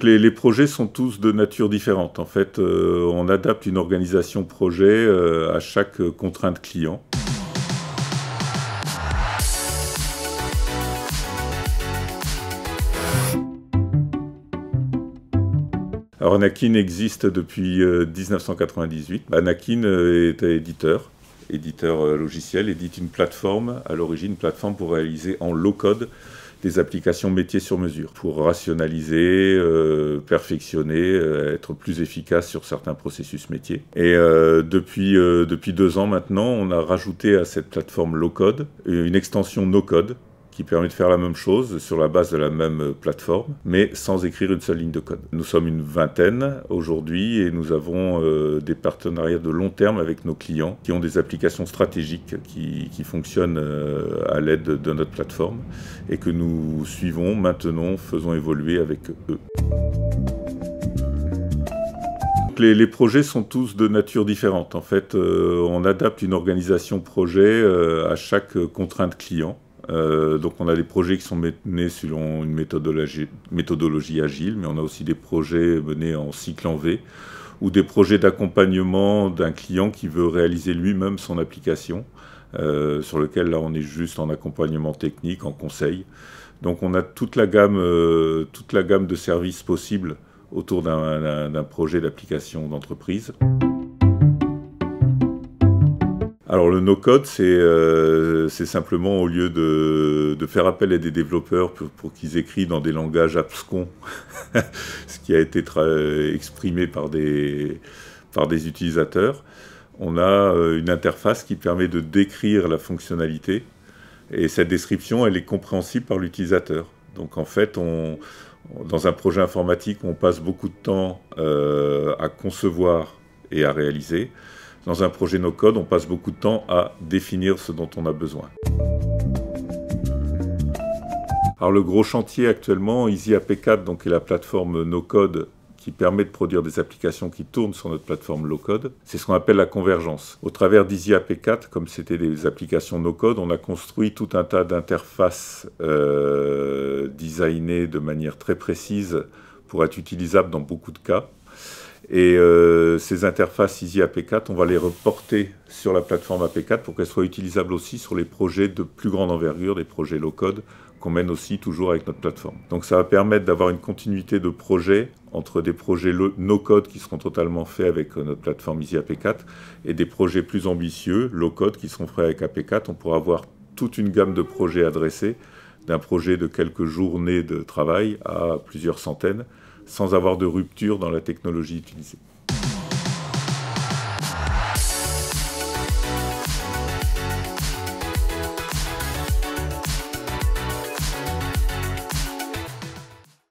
Les projets sont tous de nature différente. En fait, on adapte une organisation projet à chaque contrainte client. Alors Anakin existe depuis 1998. Anakin est éditeur logiciel, édite une plateforme, à l'origine une plateforme pour réaliser en low-code des applications métiers sur mesure, pour rationaliser, perfectionner, être plus efficace sur certains processus métiers. Et depuis 2 ans maintenant, on a rajouté à cette plateforme low-code une extension no-code, qui permet de faire la même chose sur la base de la même plateforme, mais sans écrire une seule ligne de code. Nous sommes une vingtaine aujourd'hui et nous avons des partenariats de long terme avec nos clients qui ont des applications stratégiques qui fonctionnent à l'aide de notre plateforme et que nous suivons, maintenons, faisons évoluer avec eux. Les projets sont tous de nature différente. En fait, on adapte une organisation projet à chaque contrainte client. Donc on a des projets qui sont menés selon une méthodologie agile, mais on a aussi des projets menés en cycle en V, ou des projets d'accompagnement d'un client qui veut réaliser lui-même son application, sur lequel là on est juste en accompagnement technique, en conseil. Donc on a toute la gamme de services possibles autour d'un projet d'application d'entreprise. Alors le no-code, c'est simplement, au lieu de faire appel à des développeurs pour qu'ils écrivent dans des langages abscons, ce qui a été exprimé par des utilisateurs, on a une interface qui permet de décrire la fonctionnalité, et cette description, elle est compréhensible par l'utilisateur. Donc en fait, dans un projet informatique, on passe beaucoup de temps à concevoir et à réaliser. Dans un projet no-code, on passe beaucoup de temps à définir ce dont on a besoin. Alors le gros chantier actuellement, EasyAP4, donc, est la plateforme no-code qui permet de produire des applications qui tournent sur notre plateforme low-code. C'est ce qu'on appelle la convergence. Au travers d'EasyAP4, comme c'était des applications no-code, on a construit tout un tas d'interfaces designées de manière très précise pour être utilisables dans beaucoup de cas. Et ces interfaces EasyAP4, on va les reporter sur la plateforme AP4 pour qu'elles soient utilisables aussi sur les projets de plus grande envergure, des projets low-code, qu'on mène aussi toujours avec notre plateforme. Donc ça va permettre d'avoir une continuité de projets entre des projets no-code qui seront totalement faits avec notre plateforme EasyAP4 et des projets plus ambitieux, low-code, qui seront faits avec AP4. On pourra avoir toute une gamme de projets adressés, d'un projet de quelques journées de travail à plusieurs centaines, sans avoir de rupture dans la technologie utilisée.